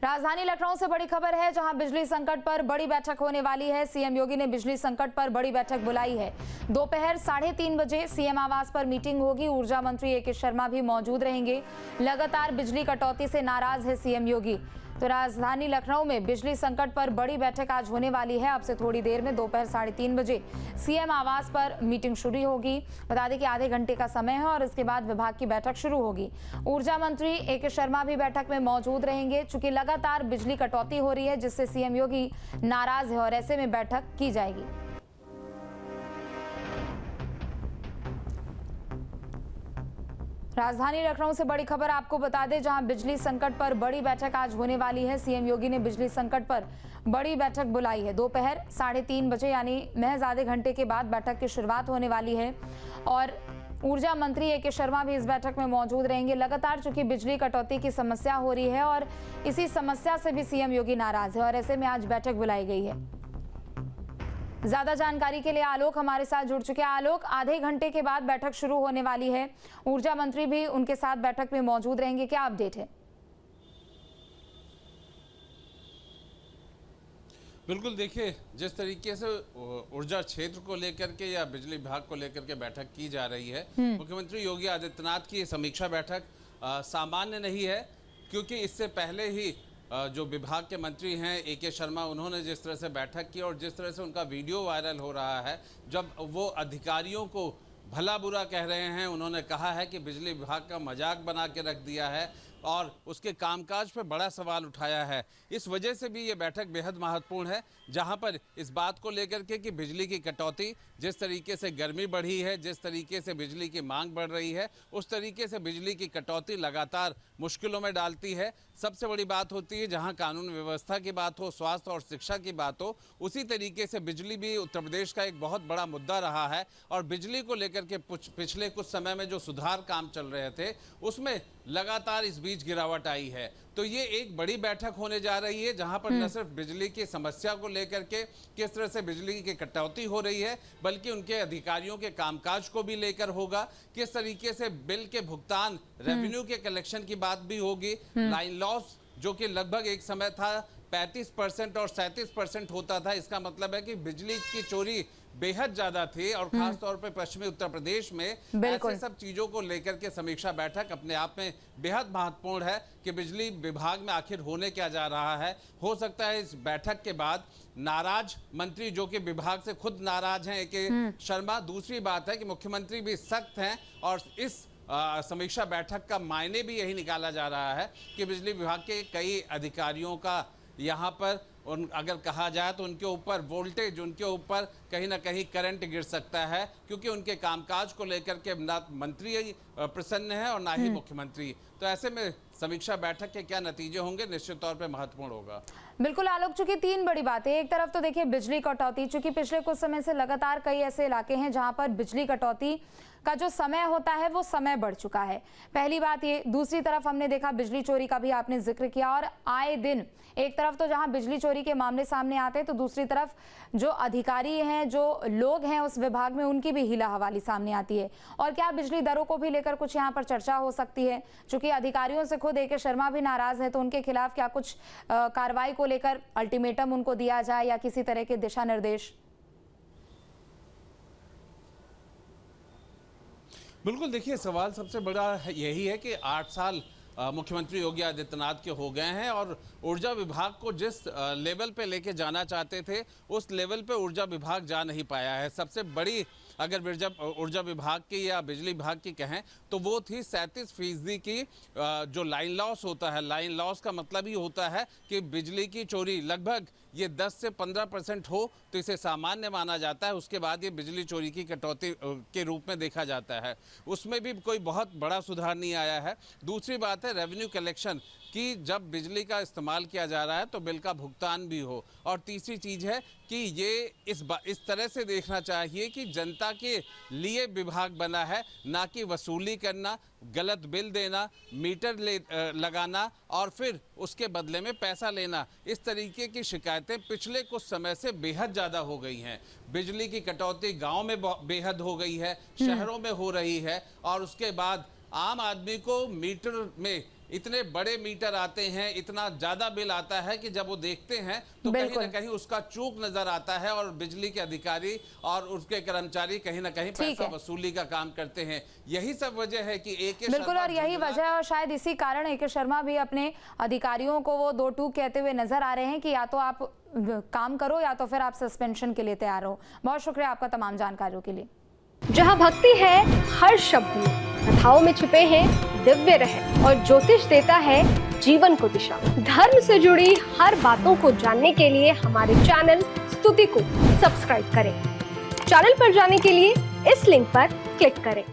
राजधानी लखनऊ से बड़ी खबर है, जहां बिजली संकट पर बड़ी बैठक होने वाली है। सीएम योगी ने बिजली संकट पर बड़ी बैठक बुलाई है। दोपहर 3:30 बजे सीएम आवास पर मीटिंग होगी। ऊर्जा मंत्री ए के शर्मा भी मौजूद रहेंगे। लगातार बिजली कटौती से नाराज है सीएम योगी। तो राजधानी लखनऊ में बिजली संकट पर बड़ी बैठक आज होने वाली है। अब से थोड़ी देर में दोपहर 3:30 बजे सीएम आवास पर मीटिंग शुरू होगी। बता दें कि आधे घंटे का समय है और इसके बाद विभाग की बैठक शुरू होगी। ऊर्जा मंत्री ए के शर्मा भी बैठक में मौजूद रहेंगे। चूंकि लगातार बिजली कटौती हो रही है, जिससे सीएम योगी नाराज है और ऐसे में बैठक की जाएगी। राजधानी लखनऊ से बड़ी खबर आपको बता दें, जहां बिजली संकट पर बड़ी बैठक आज होने वाली है। सीएम योगी ने बिजली संकट पर बड़ी बैठक बुलाई है। दोपहर 3:30 बजे यानी महज आधे घंटे के बाद बैठक की शुरुआत होने वाली है और ऊर्जा मंत्री ए के शर्मा भी इस बैठक में मौजूद रहेंगे। लगातार चूंकि बिजली कटौती की समस्या हो रही है और इसी समस्या से भी सीएम योगी नाराज है और ऐसे में आज बैठक बुलाई गई है। ज्यादा जानकारी के लिए आलोक हमारे साथ जुड़ चुके हैं। आलोक, आधे घंटे के बाद बैठक शुरू होने वाली है। ऊर्जा मंत्री भी उनके साथ बैठक में मौजूद रहेंगे, क्या अपडेट है? बिल्कुल, देखिए, जिस तरीके से ऊर्जा क्षेत्र को लेकर के या बिजली विभाग को लेकर के बैठक की जा रही है, मुख्यमंत्री योगी आदित्यनाथ की समीक्षा बैठक सामान्य नहीं है, क्योंकि इससे पहले ही जो विभाग के मंत्री हैं ए के शर्मा, उन्होंने जिस तरह से बैठक की और जिस तरह से उनका वीडियो वायरल हो रहा है, जब वो अधिकारियों को भला बुरा कह रहे हैं, उन्होंने कहा है कि बिजली विभाग का मजाक बना के रख दिया है और उसके कामकाज पर बड़ा सवाल उठाया है। इस वजह से भी ये बैठक बेहद महत्वपूर्ण है, जहां पर इस बात को लेकर के कि बिजली की कटौती, जिस तरीके से गर्मी बढ़ी है, जिस तरीके से बिजली की मांग बढ़ रही है, उस तरीके से बिजली की कटौती लगातार मुश्किलों में डालती है। सबसे बड़ी बात होती है, जहां कानून व्यवस्था की बात हो, स्वास्थ्य और शिक्षा की बात हो, उसी तरीके से बिजली भी उत्तर प्रदेश का एक बहुत बड़ा मुद्दा रहा है और बिजली को लेकर के पिछले कुछ समय में जो सुधार काम चल रहे थे, उसमें लगातार इस बीच गिरावट आई है। तो ये एक बड़ी बैठक होने जा रही है, जहां पर न सिर्फ बिजली की समस्या को लेकर के किस तरह से बिजली की कटौती हो रही है, बल्कि उनके अधिकारियों के कामकाज को भी लेकर होगा। किस तरीके से बिल के भुगतान, रेवेन्यू के कलेक्शन की बात भी होगी। लाइन लॉस जो कि लगभग एक समय था 35% और 37% होता था, इसका मतलब है कि बिजली की चोरी बेहद ज्यादा थी और खास तौर पे पश्चिमी उत्तर प्रदेश में। ऐसे सब चीजों को लेकर के समीक्षा बैठक अपने आप में बेहद महत्वपूर्ण है कि बिजली विभाग में आखिर होने क्या जा रहा है। हो सकता है इस बैठक के बाद नाराज मंत्री, जो कि विभाग से खुद नाराज हैं, ए के शर्मा। दूसरी बात है कि मुख्यमंत्री भी सख्त हैं और इस समीक्षा बैठक का मायने भी यही निकाला जा रहा है कि बिजली विभाग के कई अधिकारियों का यहाँ पर अगर कहा जाए तो उनके ऊपर वोल्टेज, उनके ऊपर कहीं ना कहीं करंट गिर सकता है, क्योंकि उनके कामकाज को लेकर के ना मंत्री प्रसन्न है और ना ही मुख्यमंत्री। तो ऐसे में समीक्षा बैठक के क्या नतीजे होंगे, निश्चित तौर पे महत्वपूर्ण होगा। बिल्कुल आलोक, चूंकि तीन बड़ी बातें, एक तरफ तो देखिए बिजली कटौती, चूंकि पिछले कुछ समय से लगातार कई ऐसे इलाके हैं जहां पर बिजली कटौती का जो समय होता है वो समय बढ़ चुका है, पहली बात ये। दूसरी तरफ हमने देखा बिजली चोरी का भी आपने जिक्र किया और आए दिन एक तरफ तो जहां बिजली चोरी के मामले सामने आते हैं, तो दूसरी तरफ जो अधिकारी हैं, जो लोग हैं उस विभाग में, उनकी भी हीला हवाली सामने आती है। और क्या बिजली दरों को भी लेकर कुछ यहाँ पर चर्चा हो सकती है? चूंकि अधिकारियों से खुद ए के शर्मा भी नाराज है, तो उनके खिलाफ क्या कुछ कार्रवाई को लेकर अल्टीमेटम उनको दिया जाए या किसी तरह के दिशा निर्देश? बिल्कुल, देखिए, सवाल सबसे बड़ा यही है कि 8 साल मुख्यमंत्री योगी आदित्यनाथ के हो गए हैं और ऊर्जा विभाग को जिस लेवल पे लेके जाना चाहते थे, उस लेवल पे ऊर्जा विभाग जा नहीं पाया है। सबसे बड़ी अगर ऊर्जा विभाग की या बिजली विभाग की कहें तो वो थी 37% की जो लाइन लॉस होता है। लाइन लॉस का मतलब ही होता है कि बिजली की चोरी लगभग ये 10 से 15% हो तो इसे सामान्य माना जाता है। उसके बाद ये बिजली चोरी की कटौती के रूप में देखा जाता है। उसमें भी कोई बहुत बड़ा सुधार नहीं आया है। दूसरी बात है रेवेन्यू कलेक्शन कि जब बिजली का इस्तेमाल किया जा रहा है तो बिल का भुगतान भी हो। और तीसरी चीज़ है कि ये इस तरह से देखना चाहिए कि जनता के लिए विभाग बना है, ना कि वसूली करना, गलत बिल देना, मीटर लगाना और फिर उसके बदले में पैसा लेना। इस तरीके की शिकायतें पिछले कुछ समय से बेहद ज़्यादा हो गई हैं। बिजली की कटौती गांव में बेहद हो गई है, शहरों में हो रही है और उसके बाद आम आदमी को मीटर में इतने बड़े मीटर आते हैं, इतना ज्यादा बिल आता है कि जब वो देखते हैं तो कहीं ना कहीं उसका चूक नजर आता है और बिजली के अधिकारी और उसके कर्मचारी कहीं ना कहीं पैसा वसूली का काम करते हैं। यही सब वजह है कि AK बिल्कुल, और यही वजह है और शायद इसी कारण AK शर्मा भी अपने अधिकारियों को वो दो टूक कहते हुए नजर आ रहे हैं कि या तो आप काम करो या तो फिर आप सस्पेंशन के लिए तैयार हो। बहुत शुक्रिया आपका तमाम जानकारियों के लिए। जहां भक्ति है हर शब्द में, कथाओं में छिपे हैं दिव्य रहस्य और ज्योतिष देता है जीवन को दिशा। धर्म से जुड़ी हर बातों को जानने के लिए हमारे चैनल स्तुति को सब्सक्राइब करें। चैनल पर जाने के लिए इस लिंक पर क्लिक करें।